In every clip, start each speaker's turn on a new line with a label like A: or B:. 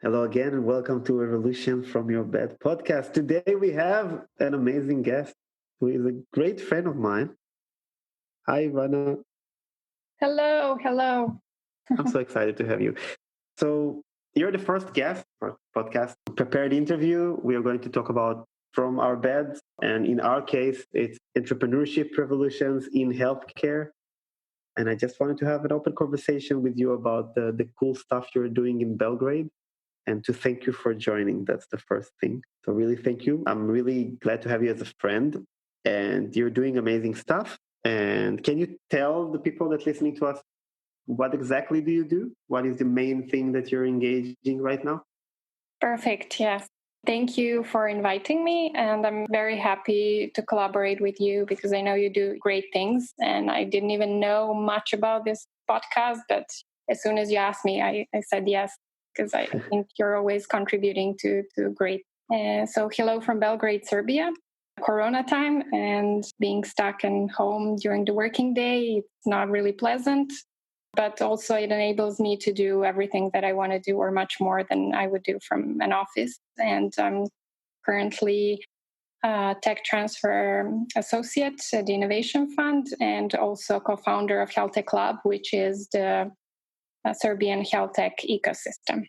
A: Hello again, and welcome to Evolution from Your Bed podcast. Today we have an amazing guest who is a great friend of mine. Hi, Ivana.
B: Hello.
A: I'm so excited to have you. So, you're the first guest for podcast. Prepared interview. We are going to talk about from our beds, and in our case, it's entrepreneurship revolutions in healthcare. And I just wanted to have an open conversation with you about the cool stuff you're doing in Belgrade, and to thank you for joining. That's the first thing. So really thank you. I'm really glad to have you as a friend, and you're doing amazing stuff. And can you tell the people that listening to us what exactly do you do? What is the main thing that you're engaging right now?
B: Perfect. Yes. Thank you for inviting me. And I'm very happy to collaborate with you because I know you do great things. And I didn't even know much about this podcast, but as soon as you asked me, I said yes, because I think you're always contributing to great. So hello from Belgrade, Serbia. Corona time and being stuck in home during the working day, it's not really pleasant. But also it enables me to do everything that I want to do or much more than I would do from an office. And I'm currently a tech transfer associate at the Innovation Fund and also co-founder of Health Tech Lab, which is the Serbian health tech ecosystem.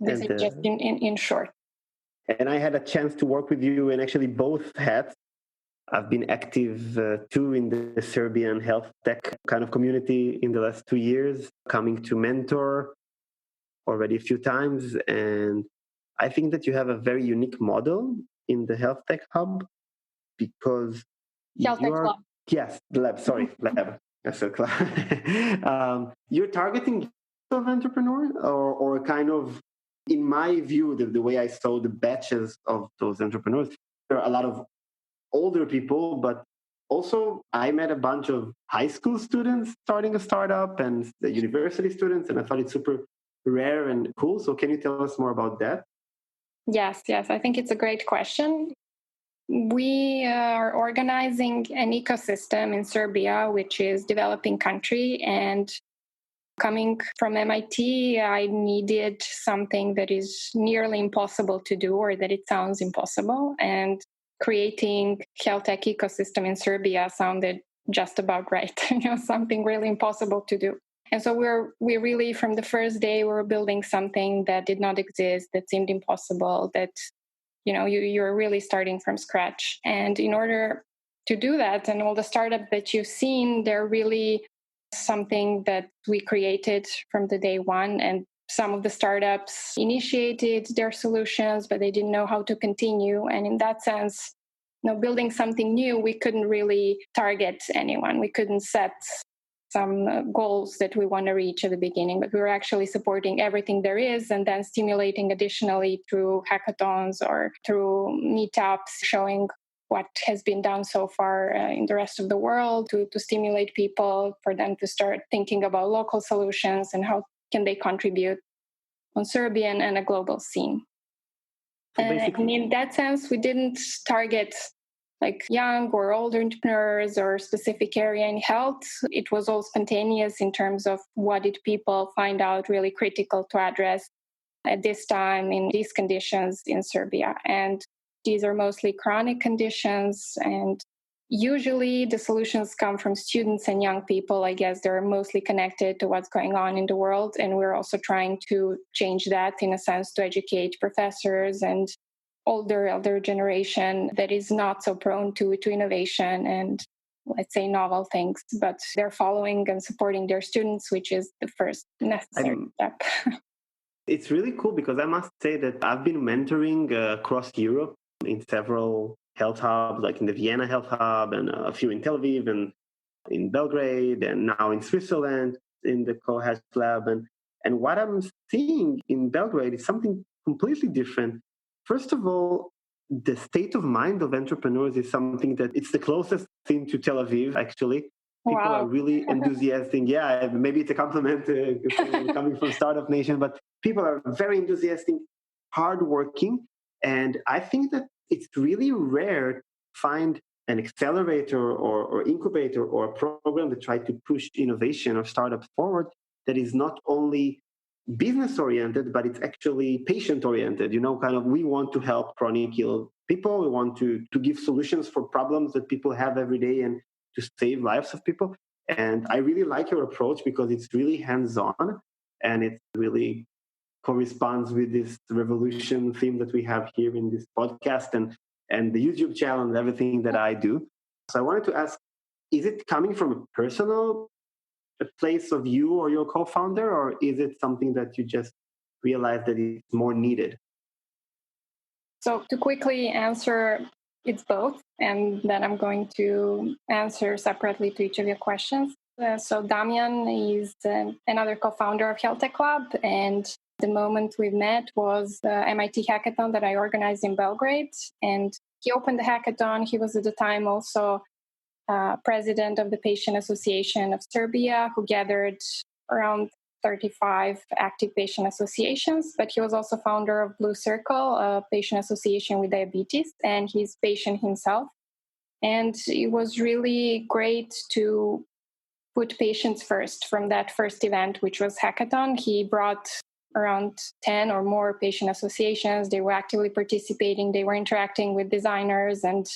B: This is just in short.
A: And I had a chance to work with you in actually both hats. I've been active too in the Serbian health tech kind of community in the last 2 years, coming to mentor already a few times. And I think that you have a very unique model in the health tech hub because
B: Health Tech Lab.
A: Yes, lab. Sorry, lab. Yes, so you're targeting of entrepreneurs or kind of, in my view, the way I saw the batches of those entrepreneurs, there are a lot of older people, but also I met a bunch of high school students starting a startup and the university students, and I thought it's super rare and cool. So can you tell us more about that?
B: Yes. I think it's a great question. We are organizing an ecosystem in Serbia, which is developing country. And coming from MIT, I needed something that is nearly impossible to do, or that it sounds impossible. And creating health tech ecosystem in Serbia sounded just about right. Something really impossible to do. And so we really, from the first day, we were building something that did not exist, that seemed impossible, that you're really starting from scratch. And in order to do that, and all the startups that you've seen, they're really something that we created from the day one. And some of the startups initiated their solutions, but they didn't know how to continue. And in that sense, building something new, we couldn't really target anyone. We couldn't set some goals that we want to reach at the beginning, but we were actually supporting everything there is and then stimulating additionally through hackathons or through meetups, showing what has been done so far in the rest of the world to stimulate people for them to start thinking about local solutions and how can they contribute on Serbian and a global scene. And in that sense, we didn't target like young or older entrepreneurs or specific area in health. It was all spontaneous in terms of what did people find out really critical to address at this time in these conditions in Serbia. And these are mostly chronic conditions, and usually the solutions come from students and young people. I guess they're mostly connected to what's going on in the world. And we're also trying to change that in a sense to educate professors and elder generation that is not so prone to innovation and, let's say, novel things, but they're following and supporting their students, which is the first necessary step.
A: It's really cool because I must say that I've been mentoring across Europe in several health hubs, like in the Vienna Health Hub and a few in Tel Aviv and in Belgrade and now in Switzerland in the Co-Health Lab. And what I'm seeing in Belgrade is something completely different. First of all, the state of mind of entrepreneurs is something that it's the closest thing to Tel Aviv, actually. People are really enthusiastic. Yeah, maybe it's a compliment coming from Startup Nation, but people are very enthusiastic, hardworking. And I think that it's really rare to find an accelerator or incubator or a program that try to push innovation or startups forward that is not only business oriented, but it's actually patient oriented. Kind of we want to help chronic ill people. We want to give solutions for problems that people have every day and to save lives of people. And I really like your approach because it's really hands-on and it really corresponds with this revolution theme that we have here in this podcast and the YouTube channel and everything that I do. So I wanted to ask, is it coming from a personal place of you or your co-founder, or is it something that you just realized that it's more needed?
B: So to quickly answer, it's both, and then I'm going to answer separately to each of your questions. So Damian is another co-founder of Health Tech Lab, and the moment we met was the MIT hackathon that I organized in Belgrade, and he opened the hackathon. He was at the time also president of the Patient Association of Serbia, who gathered around 35 active patient associations, but he was also founder of Blue Circle, a patient association with diabetes, and he's patient himself. And it was really great to put patients first from that first event, which was hackathon. He brought around 10 or more patient associations. They were actively participating. They were interacting with designers and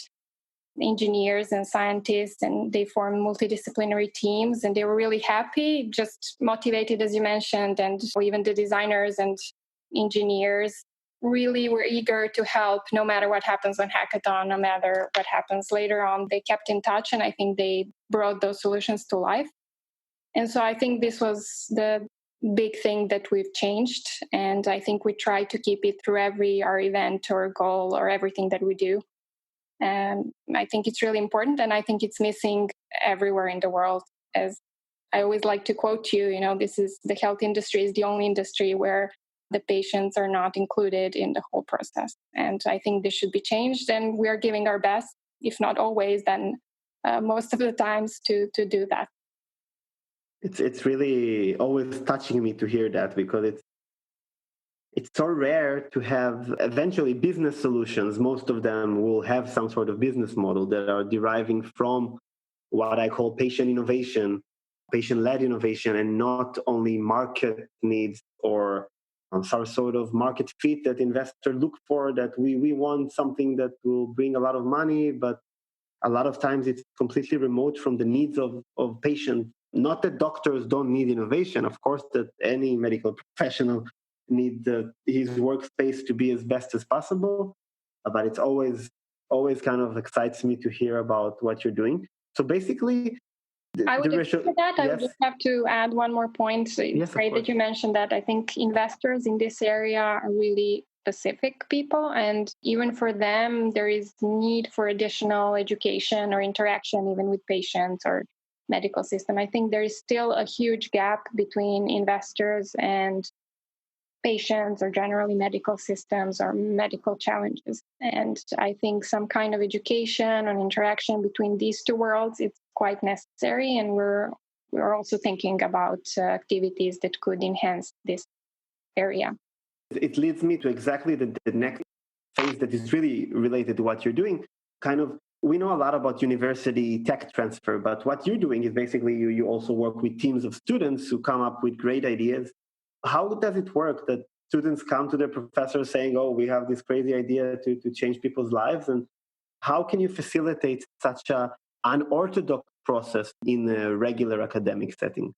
B: engineers and scientists, and they formed multidisciplinary teams, and they were really happy, just motivated, as you mentioned, and even the designers and engineers really were eager to help no matter what happens on hackathon, no matter what happens later on. They kept in touch, and I think they brought those solutions to life. And so I think this was the big thing that we've changed, and I think we try to keep it through our event or goal or everything that we do. And I think it's really important, and I think it's missing everywhere in the world. As I always like to quote you, this is the health industry is the only industry where the patients are not included in the whole process. And I think this should be changed, and we are giving our best, if not always, then most of the times to do that.
A: It's really always touching me to hear that, because it's so rare to have eventually business solutions. Most of them will have some sort of business model that are deriving from what I call patient innovation, patient-led innovation, and not only market needs or some sort of market fit that investors look for, that we want something that will bring a lot of money, but a lot of times it's completely remote from the needs of patients. Not that doctors don't need innovation. Of course, that any medical professional need his workspace to be as best as possible, but it's always kind of excites me to hear about what you're doing. So basically,
B: I would agree with that.
A: Yes.
B: I would just have to add one more point. It's great that you mentioned that. I think investors in this area are really specific people, and even for them, there is need for additional education or interaction, even with patients or medical system. I think there is still a huge gap between investors and patients, or generally medical systems or medical challenges. And I think some kind of education and interaction between these two worlds is quite necessary. And we're also thinking about activities that could enhance this area.
A: It leads me to exactly the next phase that is really related to what you're doing. Kind of, we know a lot about university tech transfer, but what you're doing is basically you also work with teams of students who come up with great ideas. How does it work that students come to their professor saying, oh, we have this crazy idea to change people's lives? And how can you facilitate such an unorthodox process in a regular academic setting?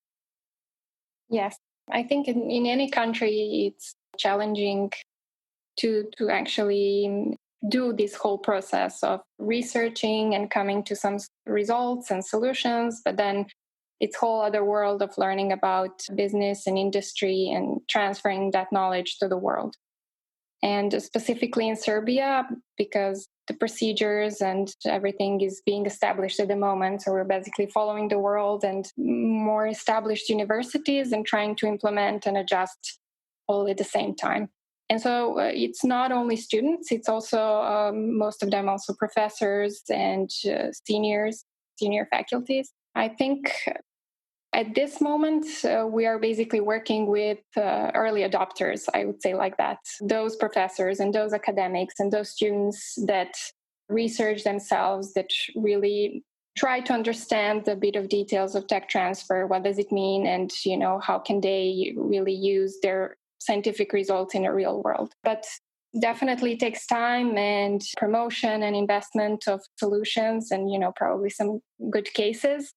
B: Yes, I think in any country, it's challenging to actually do this whole process of researching and coming to some results and solutions, but then it's whole other world of learning about business and industry and transferring that knowledge to the world. And specifically in Serbia, because the procedures and everything is being established at the moment. So we're basically following the world and more established universities and trying to implement and adjust all at the same time. And so it's not only students, it's also most of them also professors and senior faculties. I think at this moment, we are basically working with early adopters, I would say like that. Those professors and those academics and those students that research themselves, that really try to understand a bit of details of tech transfer. What does it mean? And, how can they really use their scientific results in a real world? But definitely takes time and promotion and investment of solutions and, probably some good cases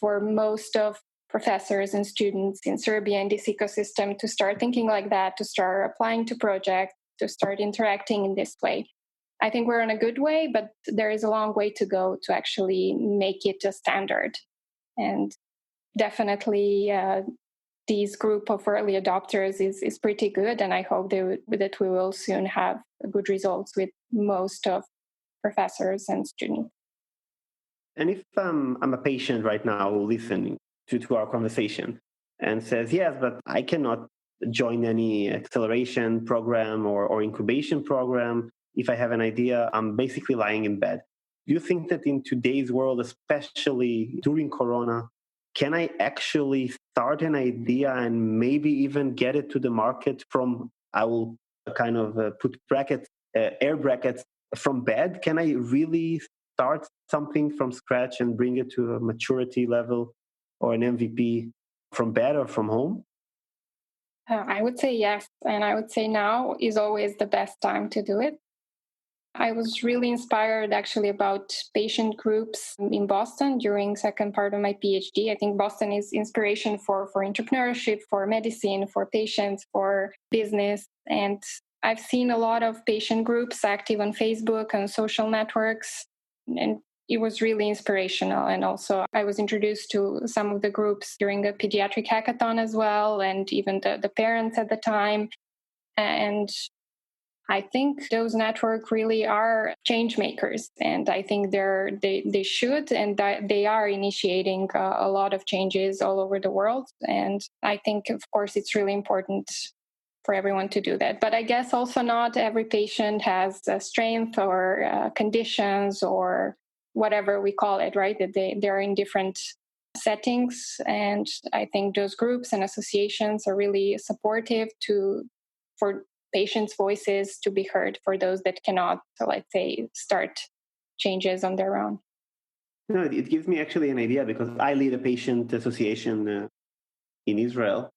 B: for most of professors and students in Serbia in this ecosystem to start thinking like that, to start applying to projects, to start interacting in this way. I think we're in a good way, but there is a long way to go to actually make it a standard. And definitely these group of early adopters is pretty good. And I hope that we will soon have good results with most of professors and students.
A: And if I'm a patient right now listening to our conversation and says, yes, but I cannot join any acceleration program or incubation program. If I have an idea, I'm basically lying in bed. Do you think that in today's world, especially during Corona, can I actually start an idea and maybe even get it to the market from, I will kind of put brackets, air brackets, from bed? Can I really start something from scratch and bring it to a maturity level or an MVP from bed or from home?
B: I would say yes. And I would say now is always the best time to do it. I was really inspired actually about patient groups in Boston during second part of my PhD. I think Boston is inspiration for entrepreneurship, for medicine, for patients, for business. And I've seen a lot of patient groups active on Facebook and social networks. And it was really inspirational. And also I was introduced to some of the groups during a pediatric hackathon as well, and even the parents at the time. And I think those networks really are change makers, and I think they should, and they are initiating a lot of changes all over the world. And I think, of course, it's really important for everyone to do that. But I guess also not every patient has strength or conditions or whatever we call it, right? That they're in different settings, and I think those groups and associations are really supportive for patients' voices to be heard for those that cannot, so let's say, start changes on their own.
A: No, it gives me actually an idea because I lead a patient association in Israel.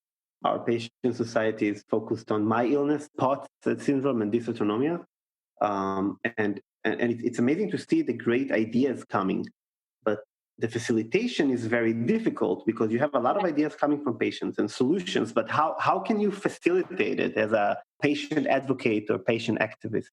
A: Our patient society is focused on my illness, POTS syndrome, and dysautonomia. And it's amazing to see the great ideas coming. But the facilitation is very difficult because you have a lot of ideas coming from patients and solutions, but how can you facilitate it as a patient advocate or patient activist?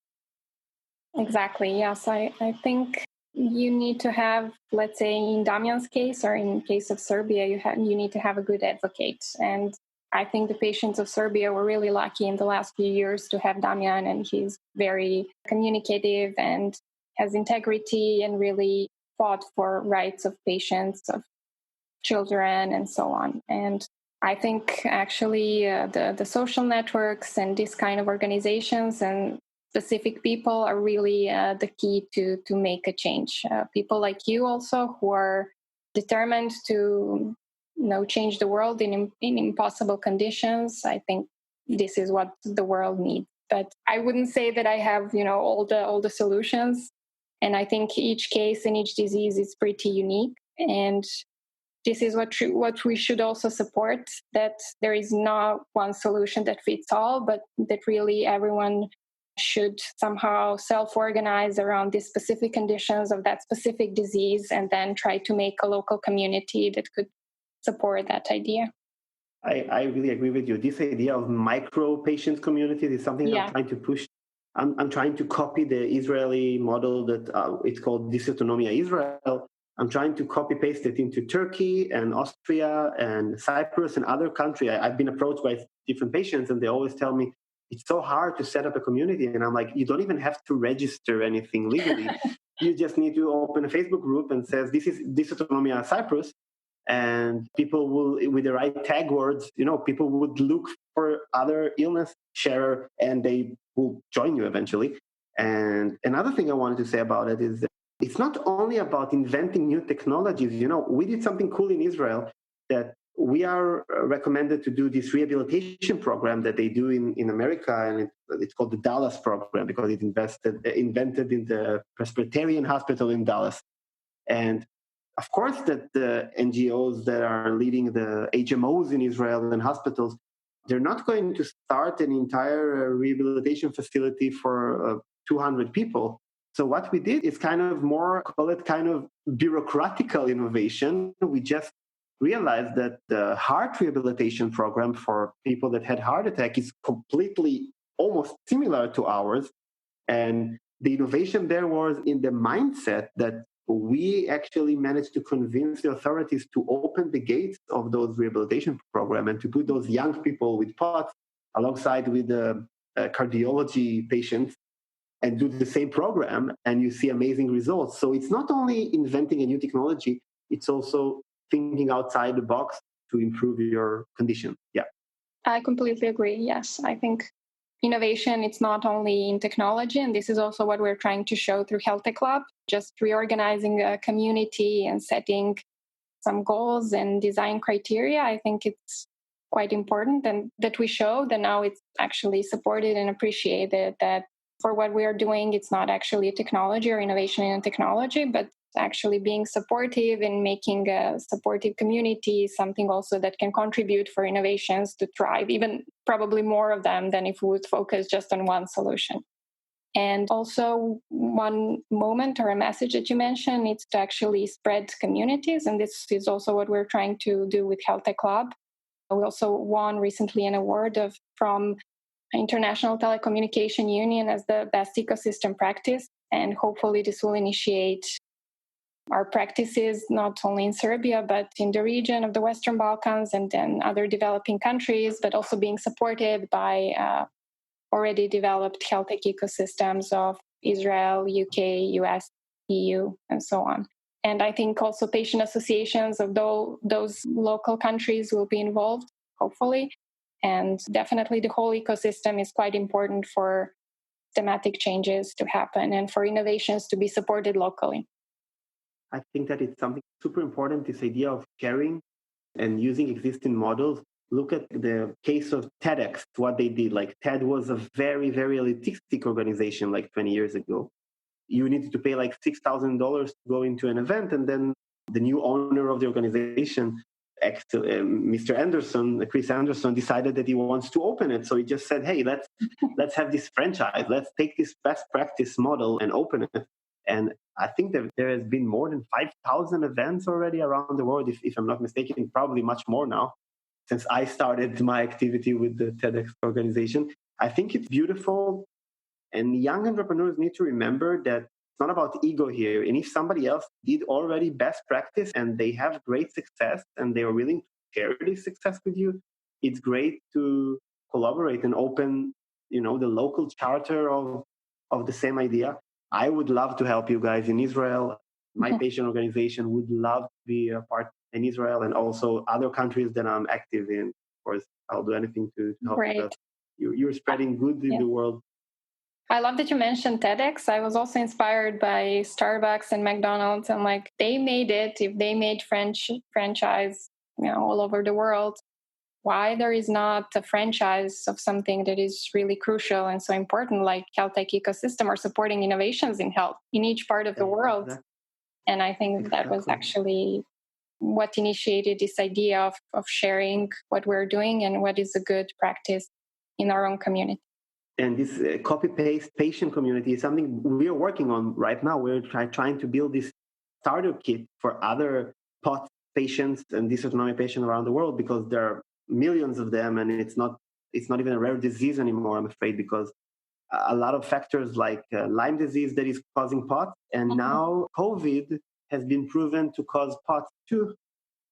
B: Exactly, yes. I think you need to have, let's say in Damian's case or in case of Serbia, you need to have a good advocate. And I think the patients of Serbia were really lucky in the last few years to have Damian, and he's very communicative and has integrity and really fought for rights of patients, of children, and so on. And I think actually the social networks and this kind of organizations and specific people are really the key to make a change. People like you also who are determined to change the world in impossible conditions. I think this is what the world needs. But I wouldn't say that I have all the solutions. And I think each case and each disease is pretty unique. And this is what we should also support, that there is not one solution that fits all, but that really everyone should somehow self-organize around the specific conditions of that specific disease and then try to make a local community that could support that idea.
A: I really agree with you. This idea of micro patient communities is something I'm trying to push. I'm trying to copy the Israeli model that it's called dysautonomia Israel. I'm trying to copy paste it into Turkey and Austria and Cyprus and other countries. I've been approached by different patients and they always tell me it's so hard to set up a community. And I'm like, you don't even have to register anything legally. You just need to open a Facebook group and says, this is dysautonomia Cyprus. And people will, with the right tag words, people would look for other illness sharer and they will join you eventually. And another thing I wanted to say about it is that it's not only about inventing new technologies. We did something cool in Israel that we are recommended to do this rehabilitation program that they do in America. And it's called the Dallas program because it invented in the Presbyterian Hospital in Dallas. And Of course, that the NGOs that are leading the HMOs in Israel and hospitals, they're not going to start an entire rehabilitation facility for 200 people. So what we did is kind of more, call it kind of bureaucratical innovation. We just realized that the heart rehabilitation program for people that had heart attack is completely almost similar to ours. And the innovation there was in the mindset that we actually managed to convince the authorities to open the gates of those rehabilitation program and to put those young people with POTS alongside with the cardiology patients and do the same program, and you see amazing results. So it's not only inventing a new technology, it's also thinking outside the box to improve your condition. Yeah.
B: I completely agree. Yes, I think innovation, it's not only in technology, and this is also what we're trying to show through Health Tech Lab, just reorganizing a community and setting some goals and design criteria. I think it's quite important, and that we show that now it's actually supported and appreciated, that for what we are doing, it's not actually a technology or innovation in technology, but actually being supportive and making a supportive community something also that can contribute for innovations to thrive, even probably more of them than if we would focus just on one solution. And also, one moment or a message that you mentioned needs to actually spread communities. And this is also what we're trying to do with Health Tech Lab. We also won recently an award from International Telecommunication Union as the best ecosystem practice. And hopefully this will initiate our practices not only in Serbia, but in the region of the Western Balkans and then other developing countries, but also being supported by already developed health tech ecosystems of Israel, UK, US, EU, and so on. And I think also patient associations of those local countries will be involved, hopefully. And definitely the whole ecosystem is quite important for thematic changes to happen and for innovations to be supported locally.
A: I think that it's something super important, this idea of sharing and using existing models. Look at the case of TEDx, what they did. Like TED was a very, very elitistic organization like 20 years ago. You needed to pay like $6,000 to go into an event, and then the new owner of the organization, Mr. Anderson, Chris Anderson, decided that he wants to open it. So he just said, "Hey, let's have this franchise. Let's take this best practice model and open it." And I think that there has been more than 5,000 events already around the world, if I'm not mistaken, probably much more now, since I started my activity with the TEDx organization. I think it's beautiful. And young entrepreneurs need to remember that it's not about ego here. And if somebody else did already best practice and they have great success and they are willing to share this success with you, it's great to collaborate and open, the local charter of the same idea. I would love to help you guys in Israel. My patient organization would love to be a part in Israel and also other countries that I'm active in. Of course, I'll do anything to help you. You're spreading good in the world.
B: I love that you mentioned TEDx. I was also inspired by Starbucks and McDonald's. And like, they made it. If they made franchise, all over the world, why there is not a franchise of something that is really crucial and so important, like health tech ecosystem or supporting innovations in health in each part of the world? Exactly. And I think that was actually what initiated this idea of sharing what we're doing and what is a good practice in our own community.
A: And this copy-paste patient community is something we are working on right now. We're trying to build this starter kit for other POTS patients and dysautonomic patients around the world, because there are millions of them, and it's not even a rare disease anymore, I'm afraid, because a lot of factors like Lyme disease that is causing POTS, and now COVID has been proven to cause POTS too.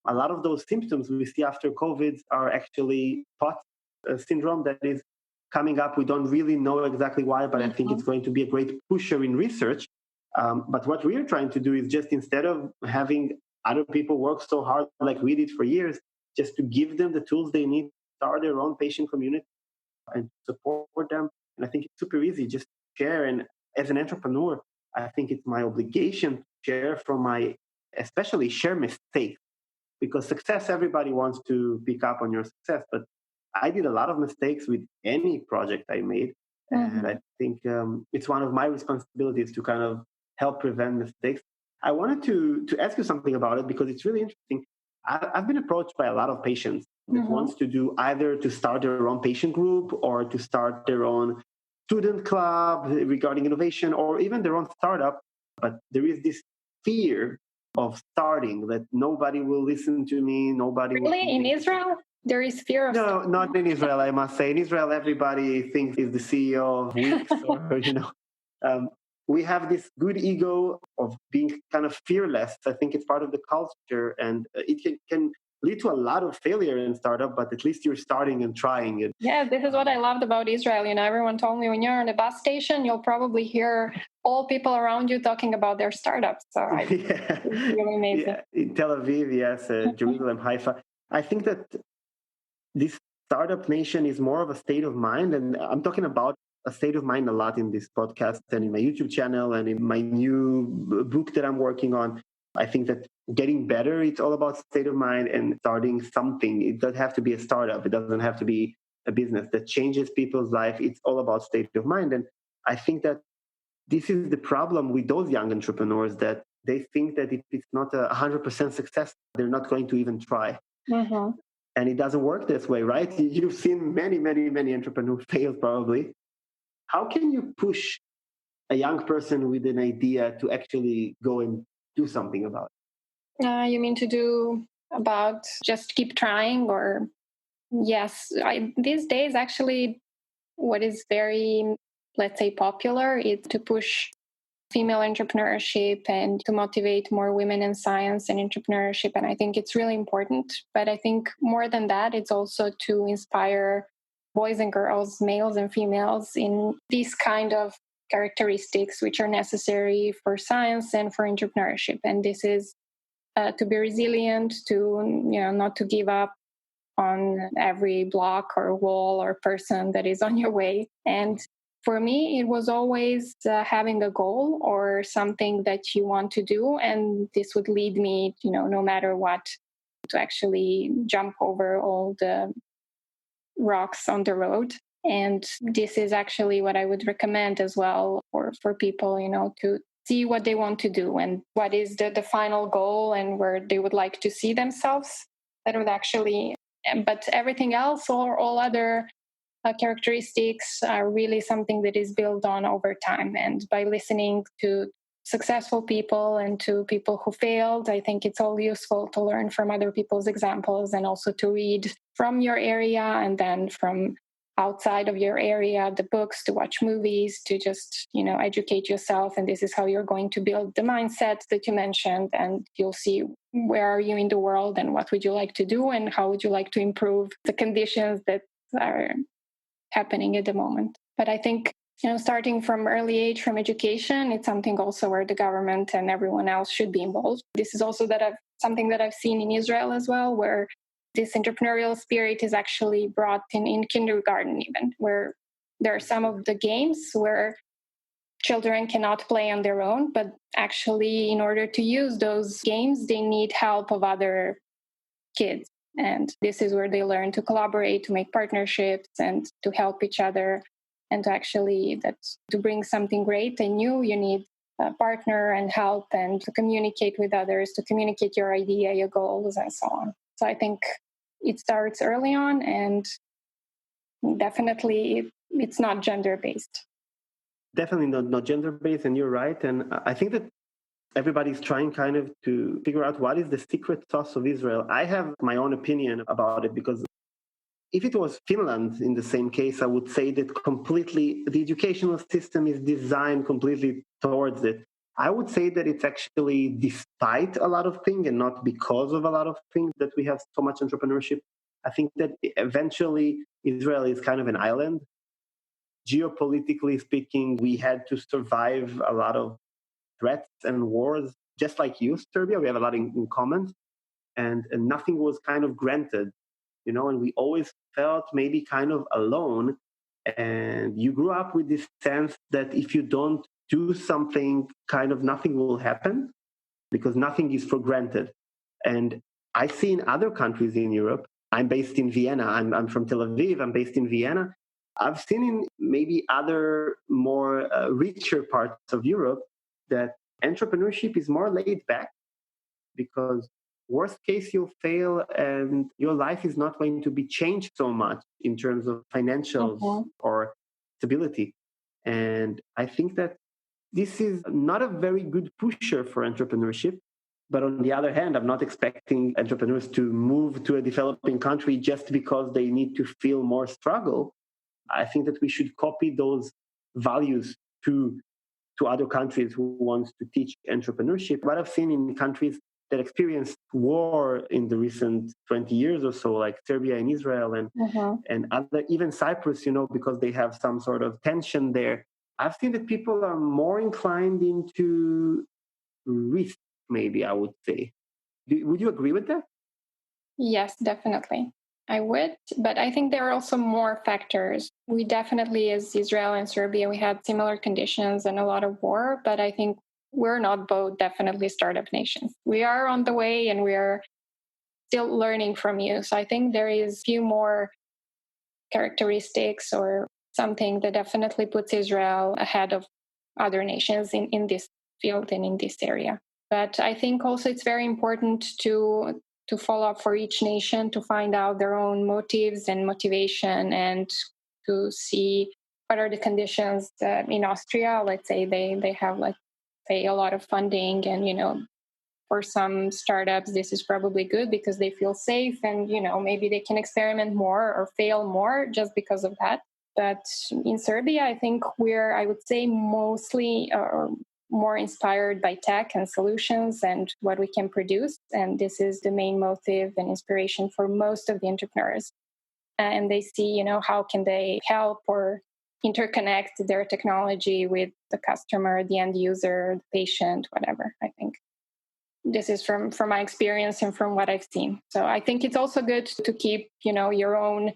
A: A lot of those symptoms we see after COVID are actually POTS syndrome that is coming up. We don't really know exactly why, but I think it's going to be a great pusher in research. But what we're trying to do is just, instead of having other people work so hard like we did for years, just to give them the tools they need to start their own patient community and support them. And I think it's super easy, just share. And as an entrepreneur, I think it's my obligation to share especially share mistakes, because success, everybody wants to pick up on your success. But I did a lot of mistakes with any project I made. And I think it's one of my responsibilities to kind of help prevent mistakes. I wanted to ask you something about it because it's really interesting. I've been approached by a lot of patients that wants to do either to start their own patient group or to start their own student club regarding innovation or even their own startup. But there is this fear of starting that nobody will listen to me. Nobody will.
B: Really? In Israel? There is fear of
A: No, not in Israel, I must say. In Israel, everybody thinks is the CEO of Wix or, we have this good ego of being kind of fearless. I think it's part of the culture, and it can lead to a lot of failure in startup, but at least you're starting and trying it.
B: Yeah, this is what I loved about Israel. Everyone told me when you're on a bus station, you'll probably hear all people around you talking about their startups. So it's really amazing.
A: Yeah. In Tel Aviv, yes, Jerusalem, Haifa. I think that this startup nation is more of a state of mind, and I'm talking about a state of mind a lot in this podcast and in my YouTube channel and in my new book that I'm working on. I think that getting better, it's all about state of mind and starting something. It doesn't have to be a startup. It doesn't have to be a business that changes people's life. It's all about state of mind. And I think that this is the problem with those young entrepreneurs, that they think that if it's not 100% success, they're not going to even try.
B: Mm-hmm.
A: And it doesn't work this way, right? You've seen many, many, many entrepreneurs fail probably. How can you push a young person with an idea to actually go and do something about it?
B: You mean to do about just keep trying or? Yes, these days actually what is very, let's say, popular is to push female entrepreneurship and to motivate more women in science and entrepreneurship. And I think it's really important. But I think more than that, it's also to inspire boys and girls, males and females, in these kind of characteristics which are necessary for science and for entrepreneurship. And this is to be resilient, to not to give up on every block or wall or person that is on your way. And for me, it was always having a goal or something that you want to do. And this would lead me, no matter what, to actually jump over all the rocks on the road. And this is actually what I would recommend as well for people, to see what they want to do and what is the final goal and where they would like to see themselves. That would actually, but everything else or all other characteristics are really something that is built on over time. And by listening to successful people and to people who failed, I think it's all useful to learn from other people's examples and also to read from your area and then from outside of your area, the books, to watch movies, to just, educate yourself. And this is how you're going to build the mindset that you mentioned. And you'll see where are you in the world and what would you like to do and how would you like to improve the conditions that are happening at the moment. But I think, starting from early age, from education, it's something also where the government and everyone else should be involved. This is also something that I've seen in Israel as well, where this entrepreneurial spirit is actually brought in kindergarten even, where there are some of the games where children cannot play on their own, but actually in order to use those games, they need help of other kids. And this is where they learn to collaborate, to make partnerships and to help each other. And to bring something great and new, you need a partner and help and to communicate with others, to communicate your idea, your goals, and so on. So I think it starts early on, and definitely it's not gender-based.
A: Definitely not gender-based, and you're right. And I think that everybody's trying kind of to figure out what is the secret sauce of Israel. I have my own opinion about it, because if it was Finland in the same case, I would say that completely the educational system is designed completely towards it. I would say that it's actually despite a lot of things and not because of a lot of things that we have so much entrepreneurship. I think that eventually Israel is kind of an island. Geopolitically speaking, we had to survive a lot of threats and wars, just like you, Serbia. We have a lot in common, and nothing was kind of granted, and we always felt maybe kind of alone. And you grew up with this sense that if you don't do something, kind of nothing will happen because nothing is for granted. And I see in other countries in Europe, I'm based in Vienna, I'm from Tel Aviv, I'm based in Vienna. I've seen in maybe other more richer parts of Europe that entrepreneurship is more laid back because worst case you'll fail and your life is not going to be changed so much in terms of financials or stability. And I think that this is not a very good pusher for entrepreneurship. But on the other hand, I'm not expecting entrepreneurs to move to a developing country just because they need to feel more struggle. I think that we should copy those values to other countries who wants to teach entrepreneurship. What I've seen in countries that experienced war in the recent 20 years or so, like Serbia and Israel and other, even Cyprus, because they have some sort of tension there. I've seen that people are more inclined into risk, maybe I would say. Would you agree with that?
B: Yes, definitely. I would, but I think there are also more factors. We definitely, as Israel and Serbia, we had similar conditions and a lot of war, but I think we're not both definitely startup nations. We are on the way and we are still learning from you. So I think there is a few more characteristics or something that definitely puts Israel ahead of other nations in this field and in this area. But I think also it's very important to follow up for each nation to find out their own motives and motivation and to see what are the conditions in Austria. Let's say they have, like, say, a lot of funding, and for some startups this is probably good because they feel safe and maybe they can experiment more or fail more just because of that. But in Serbia, I think I would say, mostly more inspired by tech and solutions and what we can produce. And this is the main motive and inspiration for most of the entrepreneurs. And they see, how can they help or interconnect their technology with the customer, the end user, the patient, whatever. I think this is from my experience and from what I've seen. So I think it's also good to keep, your own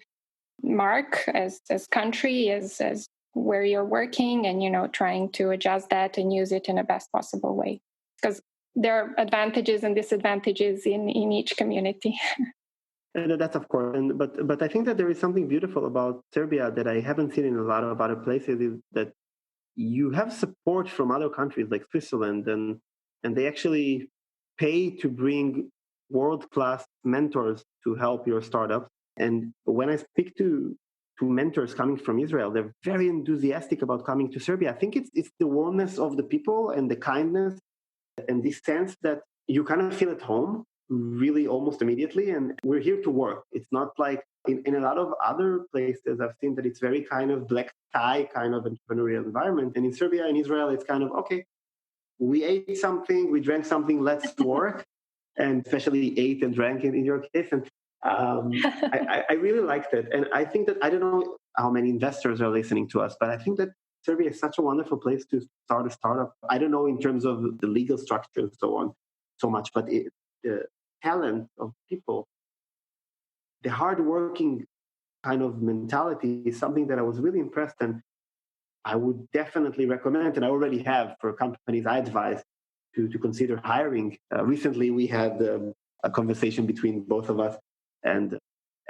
B: mark as country, as where you're working, and trying to adjust that and use it in the best possible way, because there are advantages and disadvantages in each community.
A: And that's of course, but I think that there is something beautiful about Serbia that I haven't seen in a lot of other places, is that you have support from other countries like Switzerland, and they actually pay to bring world-class mentors to help your startup. And when I speak to mentors coming from Israel, they're very enthusiastic about coming to Serbia. I think it's the warmness of the people and the kindness and this sense that you kind of feel at home really almost immediately. And we're here to work. It's not like in a lot of other places, I've seen that it's very kind of black sky kind of entrepreneurial environment. And in Serbia and Israel, it's kind of, okay, we ate something, we drank something, let's work. And especially ate and drank in your case. And I really liked it. And I think that, I don't know how many investors are listening to us, but I think that Serbia is such a wonderful place to start a startup. I don't know in terms of the legal structure and so on so much, but the talent of people, the hardworking kind of mentality is something that I was really impressed, and I would definitely recommend, and I already have for companies I advise to consider hiring. Recently, we had a conversation between both of us, and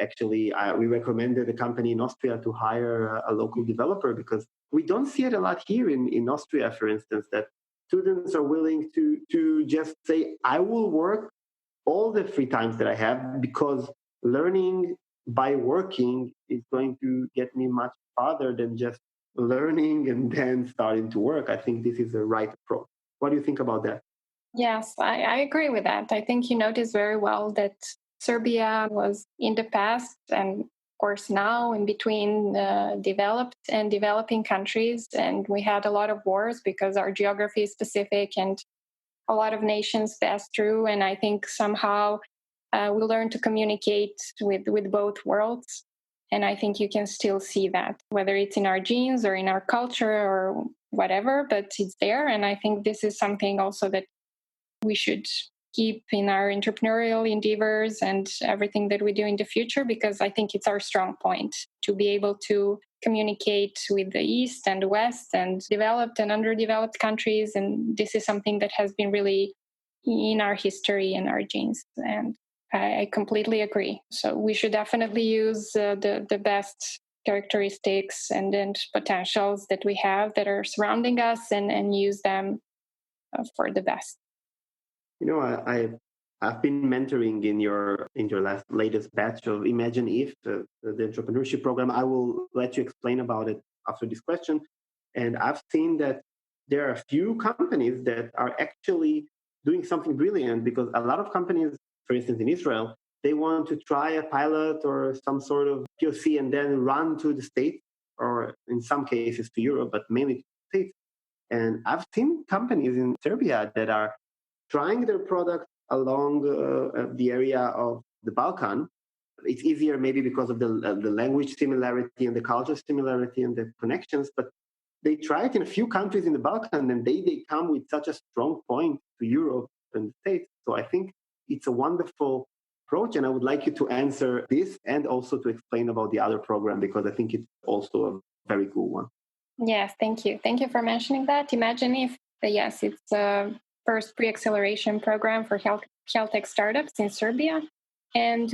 A: actually we recommended a company in Austria to hire a local developer, because we don't see it a lot here in Austria, for instance, that students are willing to just say, I will work all the free times that I have, because learning by working is going to get me much farther than just learning and then starting to work. I think this is the right approach. What do you think about that?
B: Yes, I agree with that. I think you noticed very well that Serbia was in the past, and of course now, in between developed and developing countries. And we had a lot of wars because our geography is specific and a lot of nations passed through. And I think somehow we learned to communicate with both worlds. And I think you can still see that, whether it's in our genes or in our culture or whatever, but it's there. And I think this is something also that we should keep in our entrepreneurial endeavors and everything that we do in the future, because I think it's our strong point to be able to communicate with the East and the West and developed and underdeveloped countries. And this is something that has been really in our history and our genes. And I completely agree. So we should definitely use the best characteristics and potentials that we have that are surrounding us, and use them for the best.
A: I've been mentoring in your latest batch of Imagine If, the entrepreneurship program. I will let you explain about it after this question. And I've seen that there are a few companies that are actually doing something brilliant, because a lot of companies, for instance, in Israel, they want to try a pilot or some sort of POC and then run to the States, or in some cases to Europe, but mainly to the States. And I've seen companies in Serbia that are trying their product along the area of the Balkan. It's easier maybe because of the language similarity and the culture similarity and the connections, but they try it in a few countries in the Balkan, and they come with such a strong point to Europe and the States. So I think it's a wonderful approach, and I would like you to answer this and also to explain about the other program, because I think it's also a very cool one.
B: Yes, thank you. Thank you for mentioning that. Imagine If, yes, it's a first pre-acceleration program for health tech startups in Serbia. And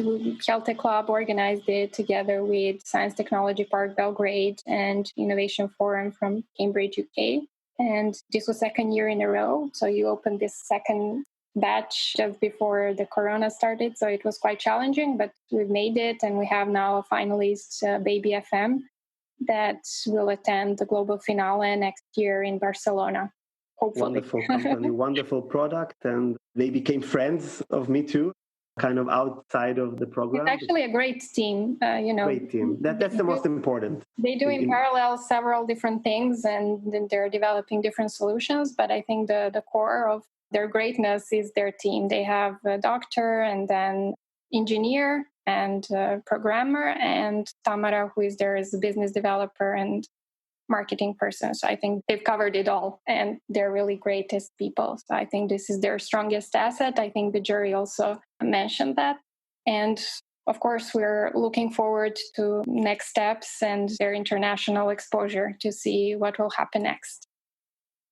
B: Health Tech Club organized it together with Science Technology Park Belgrade and Innovation Forum from Cambridge, UK. And this was second year in a row. So you opened this second batch just before the corona started. So it was quite challenging, but we've made it. And we have now a finalist, Baby FM, that will attend the global finale next year in Barcelona. Hopefully.
A: Wonderful company, wonderful product. And they became friends of me too, kind of outside of the program.
B: It's actually a great team.
A: Great team. That's the most important.
B: They do in parallel several different things, and they're developing different solutions. But I think the core of their greatness is their team. They have a doctor and then engineer and programmer, and Tamara, who is there as a business developer and marketing person. So I think they've covered it all, and they're really greatest people. So I think this is their strongest asset. I think the jury also mentioned that. And of course, we're looking forward to next steps and their international exposure to see what will happen next.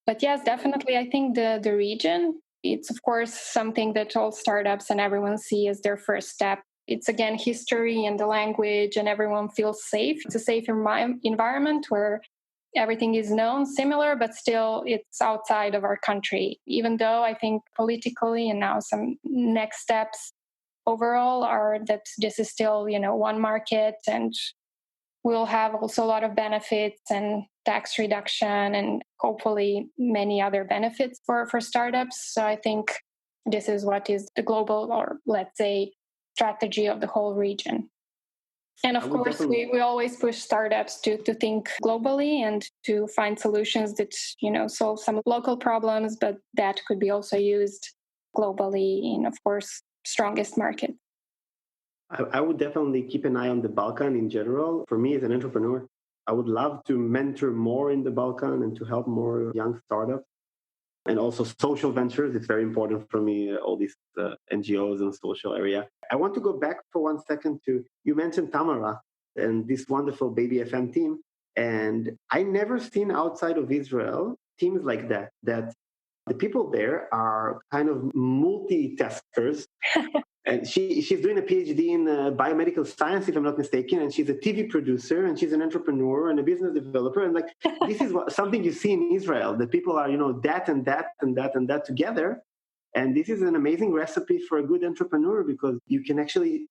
B: But yes, definitely, I think the region, it's of course something that all startups and everyone see as their first step. It's again history and the language, and everyone feels safe. It's a safe environment where everything is known, similar, but still it's outside of our country. Even though I think politically and now some next steps overall are that this is still, one market, and we'll have also a lot of benefits and tax reduction and hopefully many other benefits for startups. So I think this is what is the global, or let's say, strategy of the whole region. And of course, we always push startups to think globally and to find solutions that, solve some local problems, but that could be also used globally in, of course, strongest market.
A: I would definitely keep an eye on the Balkan in general. For me as an entrepreneur, I would love to mentor more in the Balkan and to help more young startups. And also social ventures. It's very important for me, all these NGOs and social area. I want to go back for 1 second to, you mentioned Tamara and this wonderful Baby FM team. And I never seen outside of Israel teams like that the people there are kind of multitaskers. And she's doing a PhD in biomedical science, if I'm not mistaken, and she's a TV producer, and she's an entrepreneur and a business developer. And this is something you see in Israel, that people are, that and that and that and that together. And this is an amazing recipe for a good entrepreneur, because you can actually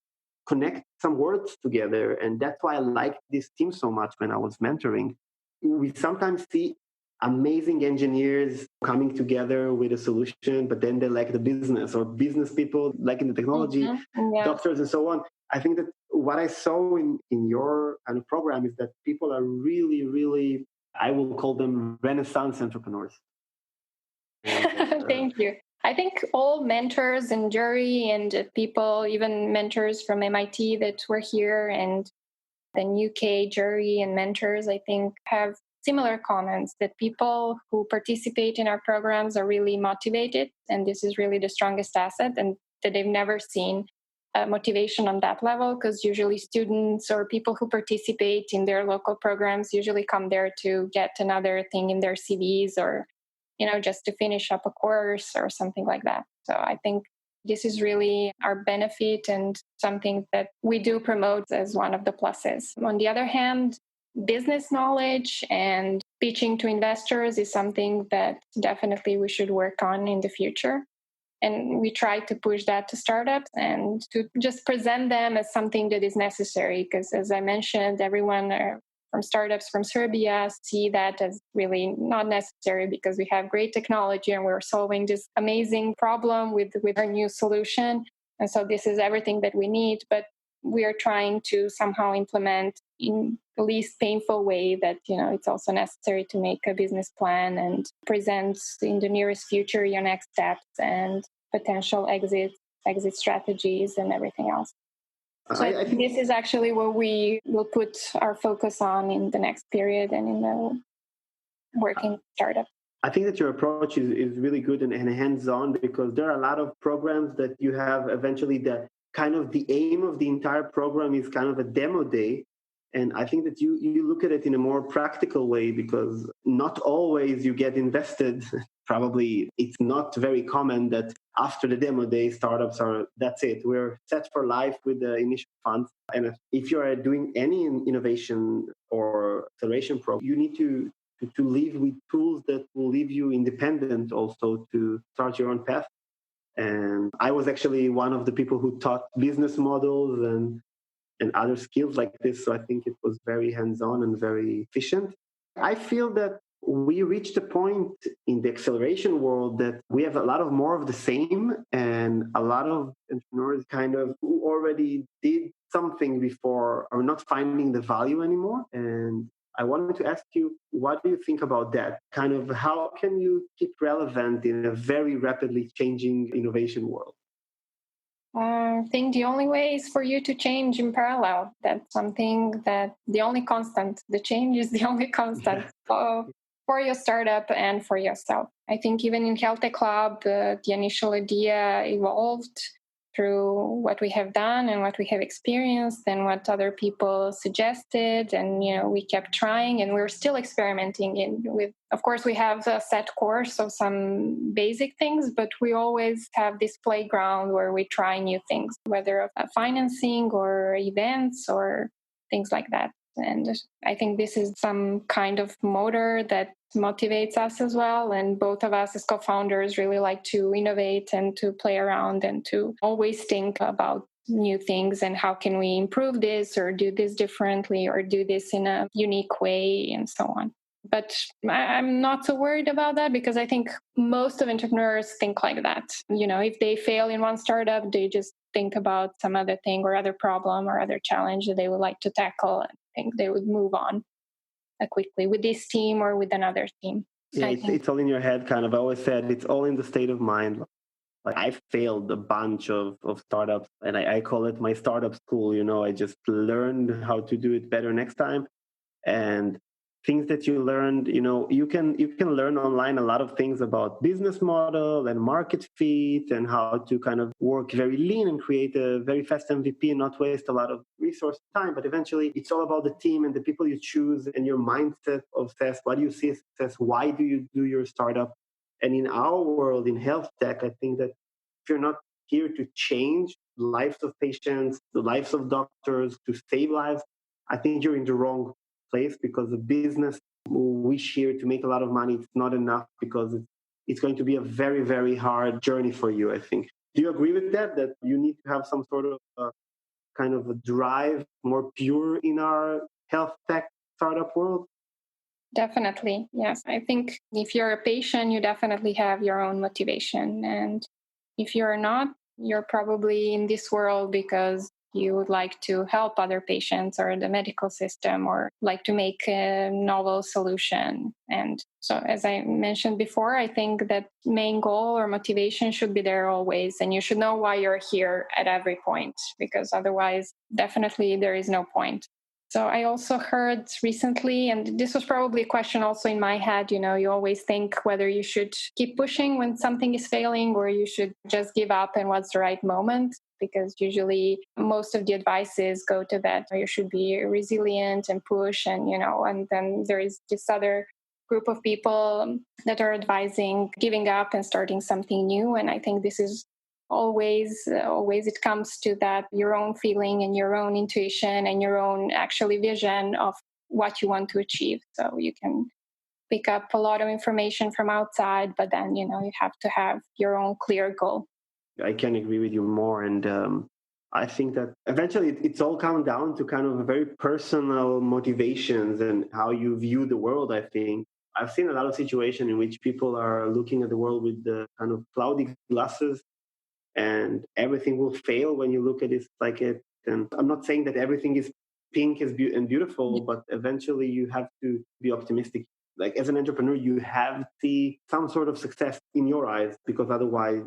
A: connect some words together. And that's why I like this team so much when I was mentoring. We sometimes see amazing engineers coming together with a solution, but then they lack the business, or business people lacking the technology, doctors and so on. I think that what I saw in your kind of program is that people are really, really, I will call them Renaissance entrepreneurs.
B: Thank you. I think all mentors and jury and people, even mentors from MIT that were here, and then UK jury and mentors, I think have similar comments, that people who participate in our programs are really motivated, and this is really the strongest asset, and that they've never seen motivation on that level, because usually students or people who participate in their local programs usually come there to get another thing in their CVs, or just to finish up a course or something like that. So I think this is really our benefit and something that we do promote as one of the pluses. On the other hand, business knowledge and pitching to investors is something that definitely we should work on in the future. And we try to push that to startups and to just present them as something that is necessary. Because as I mentioned, everyone from startups from Serbia see that as really not necessary because we have great technology and we're solving this amazing problem with our new solution. And so this is everything that we need. But we are trying to somehow implement in the least painful way that, it's also necessary to make a business plan and present in the nearest future your next steps and potential exit strategies and everything else. So I think this is actually what we will put our focus on in the next period and in the working startup.
A: I think that your approach is really good and hands-on, because there are a lot of programs that you have eventually the aim of the entire program is kind of a demo day. And I think that you look at it in a more practical way, because not always you get invested. Probably it's not very common that after the demo day, startups are, that's it, we're set for life with the initial funds. And if you are doing any innovation or acceleration program, you need to live with tools that will leave you independent also to start your own path. And I was actually one of the people who taught business models and other skills like this. So I think it was very hands-on and very efficient. I feel that we reached a point in the acceleration world that we have a lot of more of the same, and a lot of entrepreneurs kind of who already did something before are not finding the value anymore. And I wanted to ask you, what do you think about that? Kind of how can you keep relevant in a very rapidly changing innovation world?
B: I think the only way is for you to change in parallel. That's something that the only constant, the change is the only constant for your startup and for yourself. I think even in Health Tech Club, the initial idea evolved through what we have done and what we have experienced and what other people suggested. And, we kept trying and we're still experimenting with, of course, we have a set course of some basic things, but we always have this playground where we try new things, whether financing or events or things like that. And I think this is some kind of motor that motivates us as well. And both of us as co-founders really like to innovate and to play around and to always think about new things and how can we improve this or do this differently or do this in a unique way and so on. But I'm not so worried about that because I think most of entrepreneurs think like that. If they fail in one startup, they just think about some other thing or other problem or other challenge that they would like to tackle and think they would move on quickly with this team or with another team.
A: Yeah, it's all in your head, kind of. I always said it's all in the state of mind. Like I failed a bunch of startups, and I call it my startup school. I just learned how to do it better next time. And things that you learned, you can learn online a lot of things about business model and market fit and how to kind of work very lean and create a very fast MVP and not waste a lot of resource time. But eventually it's all about the team and the people you choose and your mindset of success. What do you see as success? Why do you do your startup? And in our world, in health tech, I think that if you're not here to change the lives of patients, the lives of doctors, to save lives, I think you're in the wrong place, because the business wish here to make a lot of money, it's not enough, because it's going to be a very, very hard journey for you, I think. Do you agree with that you need to have some sort of kind of a drive, more pure in our health tech startup world?
B: Definitely, yes. I think if you're a patient, you definitely have your own motivation. And if you're not, you're probably in this world because you would like to help other patients or the medical system or like to make a novel solution. And so, as I mentioned before, I think that main goal or motivation should be there always. And you should know why you're here at every point, because otherwise, definitely there is no point. So I also heard recently, and this was probably a question also in my head, you always think whether you should keep pushing when something is failing or you should just give up and what's the right moment. Because usually most of the advices go to that. You should be resilient and push and then there is this other group of people that are advising giving up and starting something new. And I think this is always it comes to that, your own feeling and your own intuition and your own actually vision of what you want to achieve. So you can pick up a lot of information from outside, but then, you have to have your own clear goal.
A: I can agree with you more. And I think that eventually it's all come down to kind of very personal motivations and how you view the world, I think. I've seen a lot of situations in which people are looking at the world with the kind of cloudy glasses, and everything will fail when you look at it like it. And I'm not saying that everything is pink and beautiful, but eventually you have to be optimistic. Like as an entrepreneur, you have to see some sort of success in your eyes, because otherwise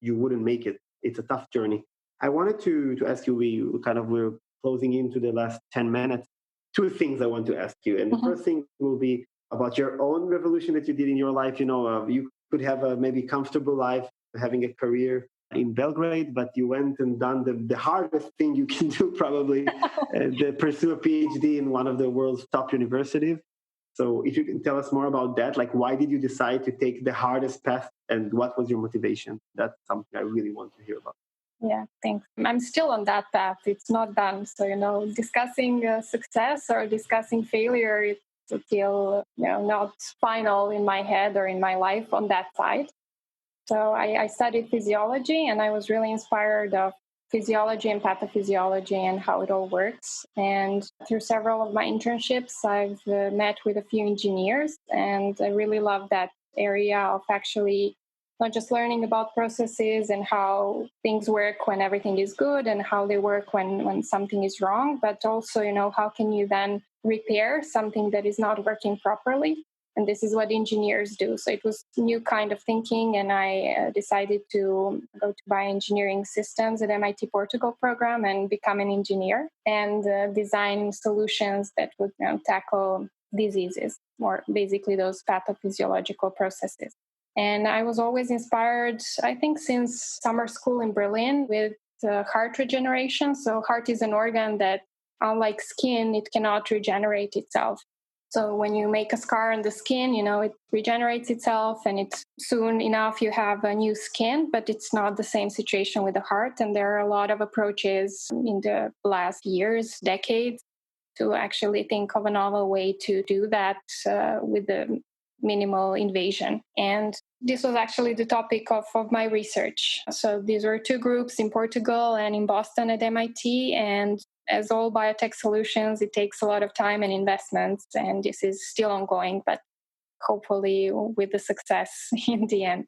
A: you wouldn't make it. It's a tough journey. I wanted to ask you, we're closing into the last 10 minutes. Two things I want to ask you. And the first thing will be about your own revolution that you did in your life. You could have a maybe comfortable life, having a career in Belgrade, but you went and done the hardest thing you can do, probably, pursue a PhD in one of the world's top universities. So if you can tell us more about that, like why did you decide to take the hardest path and what was your motivation? That's something I really want to hear about.
B: Yeah, thanks. I'm still on that path. It's not done. So, discussing success or discussing failure, it's still, not final in my head or in my life on that side. So I studied physiology, and I was really inspired of physiology and pathophysiology and how it all works. And through several of my internships, I've met with a few engineers, and I really love that area of actually not just learning about processes and how things work when everything is good and how they work when something is wrong, but also, how can you then repair something that is not working properly? And this is what engineers do. So it was a new kind of thinking, and I decided to go to bioengineering systems at MIT Portugal program and become an engineer and design solutions that would tackle diseases, or basically those pathophysiological processes. And I was always inspired, I think, since summer school in Berlin with heart regeneration. So heart is an organ that, unlike skin, it cannot regenerate itself. So when you make a scar on the skin, it regenerates itself, and it's soon enough you have a new skin, but it's not the same situation with the heart. And there are a lot of approaches in the last years, decades, to actually think of a novel way to do that with the minimal invasion. And this was actually the topic of my research. So these were two groups in Portugal and in Boston at MIT. And as all biotech solutions, it takes a lot of time and investments. And this is still ongoing, but hopefully with the success in the end.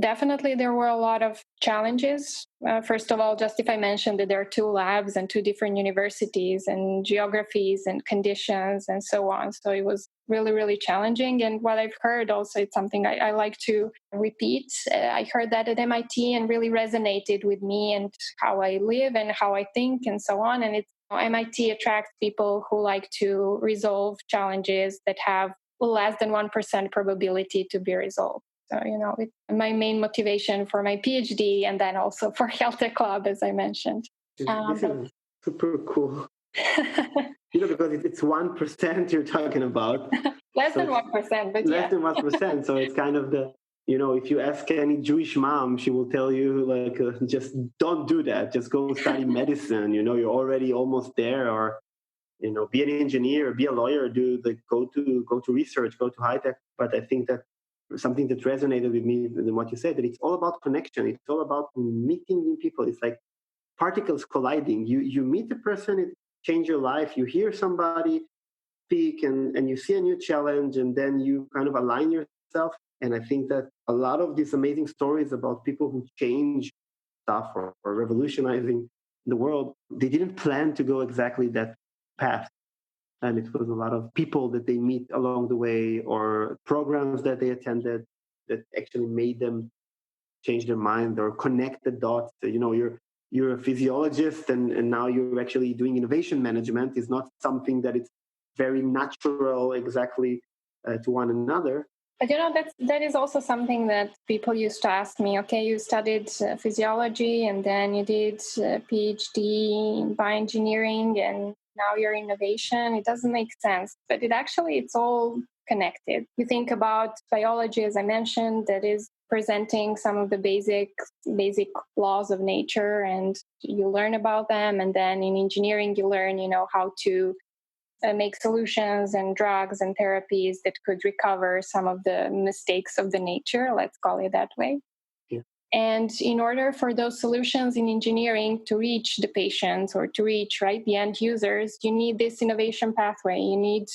B: Definitely, there were a lot of challenges. First of all, just if I mentioned that there are two labs and two different universities and geographies and conditions and so on. So it was really, really challenging. And what I've heard also, it's something I like to repeat. I heard that at MIT and really resonated with me and how I live and how I think and so on. And MIT attracts people who like to resolve challenges that have less than 1% probability to be resolved. So, it's my main motivation for my PhD and then also for Health Tech Club, as I mentioned.
A: This is super cool. Because it's 1% you're talking about.
B: Less than 1%, but
A: less than 1%. So it's kind of if you ask any Jewish mom, she will tell you, just don't do that. Just go study medicine. You're already almost there. Or, be an engineer, be a lawyer, go to research, go to high tech. But I think that something that resonated with me in what you said, that it's all about connection. It's all about meeting new people. It's like particles colliding. You meet a person, it changes your life. You hear somebody speak and you see a new challenge, and then you kind of align yourself. And I think that a lot of these amazing stories about people who change stuff or revolutionizing the world, they didn't plan to go exactly that path. And it was a lot of people that they meet along the way or programs that they attended that actually made them change their mind or connect the dots. You're a physiologist and now you're actually doing innovation management. Is not something that is very natural exactly to one another.
B: But that is also something that people used to ask me. Okay, you studied physiology and then you did a PhD in bioengineering and now you're innovation. It doesn't make sense, but it's all connected. You think about biology, as I mentioned, that is presenting some of the basic laws of nature, and you learn about them. And then in engineering, you learn, how to make solutions and drugs and therapies that could recover some of the mistakes of the nature, let's call it that way.
A: Yeah.
B: And in order for those solutions in engineering to reach the patients or to reach the end users, you need this innovation pathway. You need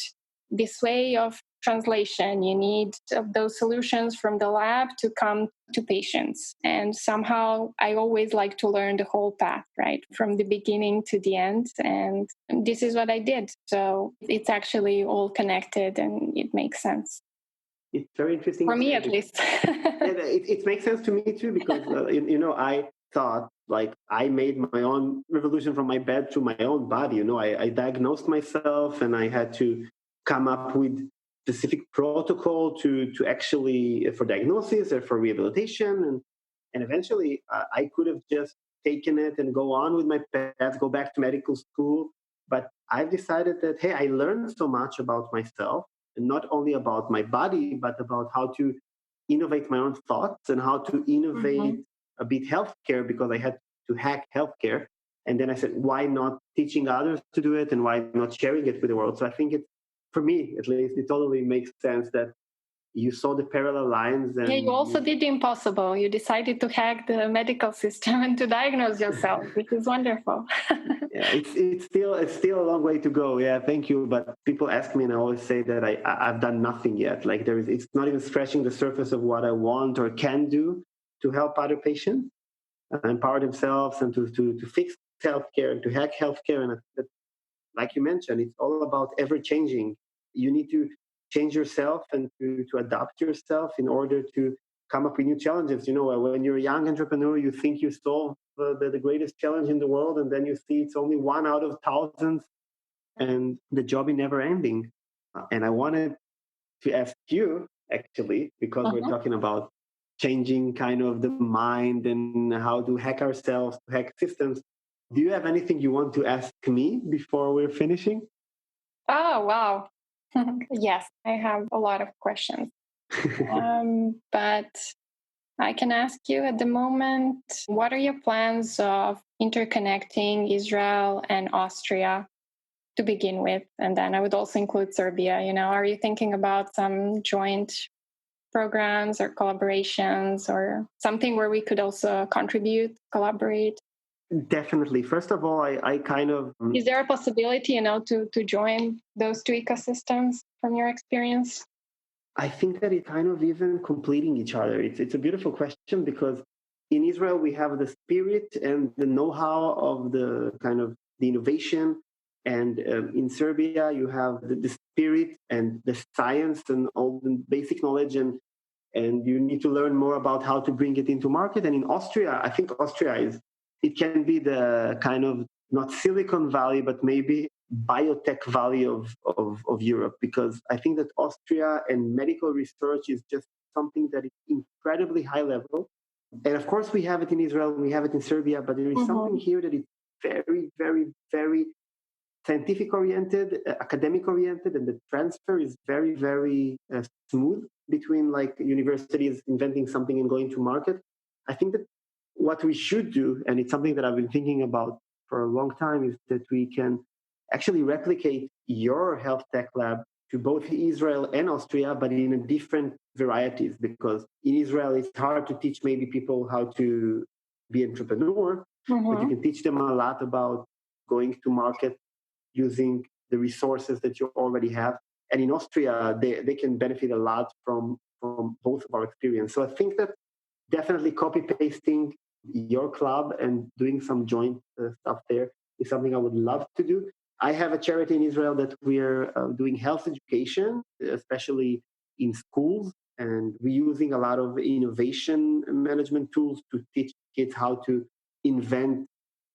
B: this way of translation. You need those solutions from the lab to come to patients. And somehow I always like to learn the whole path, right? From the beginning to the end. And this is what I did. So it's actually all connected and it makes sense.
A: It's very interesting.
B: For me, at least.
A: It makes sense to me too, because, I thought like I made my own revolution from my bed to my own body. I diagnosed myself and I had to come up with specific protocol to actually for diagnosis or for rehabilitation. And eventually I could have just taken it and go on with my path, go back to medical school. But I've decided that, hey, I learned so much about myself, and not only about my body, but about how to innovate my own thoughts and how to innovate a bit healthcare, because I had to hack healthcare. And then I said, why not teaching others to do it, and why not sharing it with the world? So I think for me at least, it totally makes sense that you saw the parallel lines. And
B: you also did the impossible. You decided to hack the medical system and to diagnose yourself, which is wonderful.
A: Yeah, it's still a long way to go. Yeah, thank you. But people ask me, and I always say that I've done nothing yet. Like it's not even scratching the surface of what I want or can do to help other patients empower themselves and to fix healthcare and to hack healthcare. And like you mentioned, it's all about ever changing. You need to change yourself and to adapt yourself in order to come up with new challenges. When you're a young entrepreneur, you think you solve the greatest challenge in the world, and then you see it's only one out of thousands, and the job is never ending. And I wanted to ask you, actually, because we're talking about changing kind of the mind and how to hack ourselves, to hack systems. Do you have anything you want to ask me before we're finishing?
B: Oh, wow. Yes, I have a lot of questions. But I can ask you at the moment, what are your plans of interconnecting Israel and Austria to begin with? And then I would also include Serbia. Are you thinking about some joint programs or collaborations or something where we could also contribute, collaborate?
A: Definitely. First of all, I kind of...
B: Is there a possibility, to join those two ecosystems from your experience?
A: I think that it's kind of even completing each other. It's a beautiful question, because in Israel, we have the spirit and the know-how of the kind of the innovation. And in Serbia, you have the spirit and the science and all the basic knowledge. And you need to learn more about how to bring it into market. And in Austria, I think it can be the kind of not Silicon Valley, but maybe biotech valley of Europe, because I think that Austria and medical research is just something that is incredibly high level. And of course, we have it in Israel, we have it in Serbia, but there is something here that is very, very, very scientific oriented, academic oriented, and the transfer is very, very smooth between like universities inventing something and going to market. I think that what we should do, and it's something that I've been thinking about for a long time, is that we can actually replicate your health tech lab to both Israel and Austria, but in a different varieties. Because in Israel, it's hard to teach maybe people how to be entrepreneur, but you can teach them a lot about going to market using the resources that you already have. And in Austria, they can benefit a lot from both of our experience. So I think that definitely copy pasting your club and doing some joint stuff there is something I would love to do. I have a charity in Israel that we're doing health education, especially in schools, and we're using a lot of innovation management tools to teach kids how to invent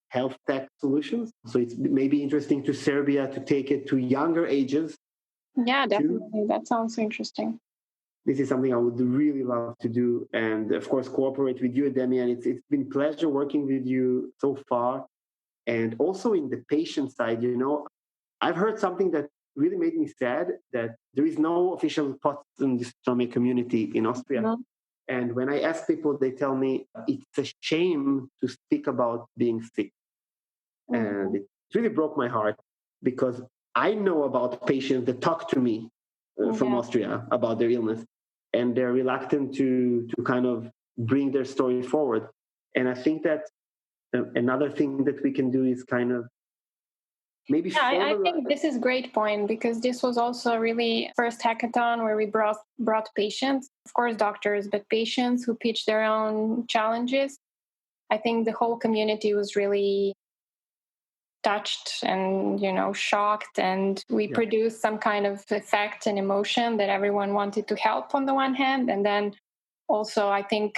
A: health tech solutions. So it's maybe interesting to Serbia to take it to younger ages.
B: Yeah, definitely. That sounds interesting.
A: This is something I would really love to do. And of course, cooperate with you, Demian. It's been a pleasure working with you so far. And also in the patient side, I've heard something that really made me sad, that there is no official post-dystomic community in Austria. Mm-hmm. And when I ask people, they tell me it's a shame to speak about being sick. Mm-hmm. And it really broke my heart, because I know about patients that talk to me from Austria about their illness, and they're reluctant to kind of bring their story forward. And I think that another thing that we can do is kind of maybe
B: I think this is a great point, because this was also really first hackathon where we brought patients, of course doctors, but patients who pitched their own challenges. I think the whole community was really touched and shocked, and we produced some kind of effect and emotion that everyone wanted to help on the one hand, and then also I think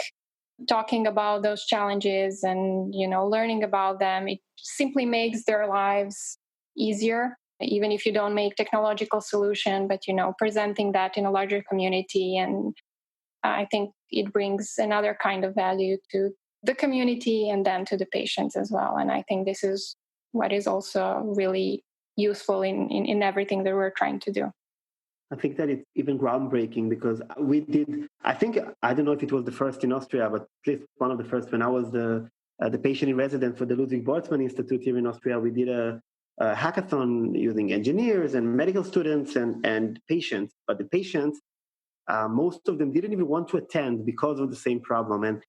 B: talking about those challenges and learning about them, it simply makes their lives easier, even if you don't make technological solution, but presenting that in a larger community. And I think it brings another kind of value to the community and then to the patients as well. And I think this is what is also really useful in everything that we're trying to do.
A: I think that it's even groundbreaking, because we did, I don't know if it was the first in Austria, but at least one of the first, when I was the patient in residence for the Ludwig Boltzmann Institute here in Austria, we did a hackathon using engineers and medical students and patients. But the patients, most of them didn't even want to attend because of the same problem. And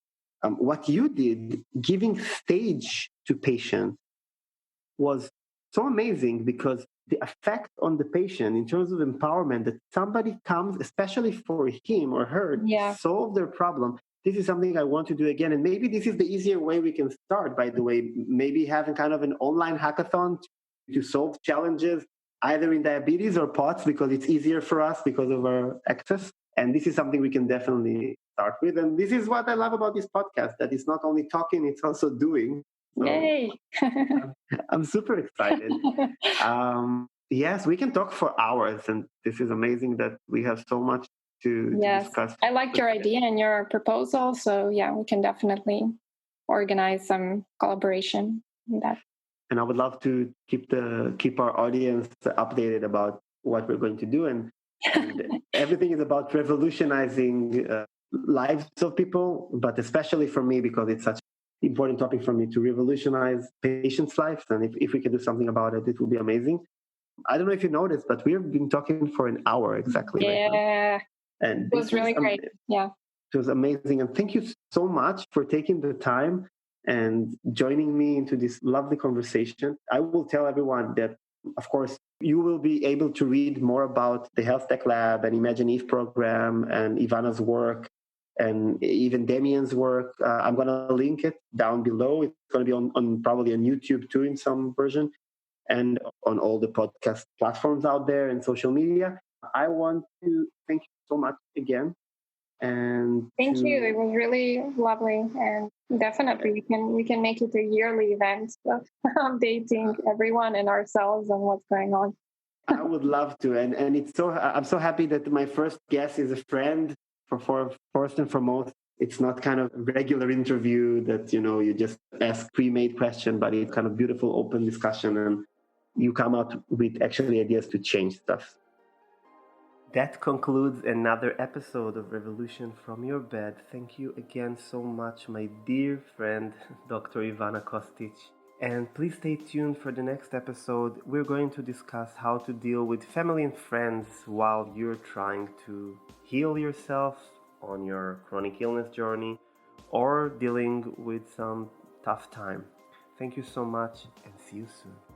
A: what you did, giving stage to patients, was so amazing, because the effect on the patient in terms of empowerment, that somebody comes, especially for him or her, to solve their problem. This is something I want to do again. And maybe this is the easier way we can start, by the way, maybe having kind of an online hackathon to solve challenges, either in diabetes or POTS, because it's easier for us because of our access. And this is something we can definitely start with. And this is what I love about this podcast, that it's not only talking, it's also doing. So
B: yay!
A: I'm super excited. Yes, we can talk for hours, and this is amazing that we have so much to discuss.
B: I liked your idea and your proposal. So we can definitely organize some collaboration in that.
A: And I would love to keep our audience updated about what we're going to do. And everything is about revolutionizing lives of people, but especially for me, because it's such an important topic for me, to revolutionize patients' lives. And if we can do something about it, it will be amazing. I don't know if you noticed, but we've been talking for an hour exactly.
B: Yeah.
A: Right now. And
B: it was really great. Yeah.
A: It was amazing. And thank you so much for taking the time and joining me into this lovely conversation. I will tell everyone that, of course, you will be able to read more about the Health Tech Lab and Imagine Eve program and Ivana's work and even Damien's work. I'm going to link it down below. It's going to be on probably on YouTube too in some version, and on all the podcast platforms out there and social media. I want to thank you so much again. And
B: thank you. It was really lovely, and definitely we can make it a yearly event of updating everyone and ourselves on what's going on.
A: I would love to, and I'm so happy that my first guest is a friend. For first and foremost, it's not kind of a regular interview that you just ask pre-made question, but it's kind of beautiful open discussion, and you come out with actually ideas to change stuff. That concludes another episode of Revolution from Your Bed. Thank you again so much, my dear friend, Dr. Ivana Kostic. And please stay tuned for the next episode. We're going to discuss how to deal with family and friends while you're trying to heal yourself on your chronic illness journey or dealing with some tough time. Thank you so much, and see you soon.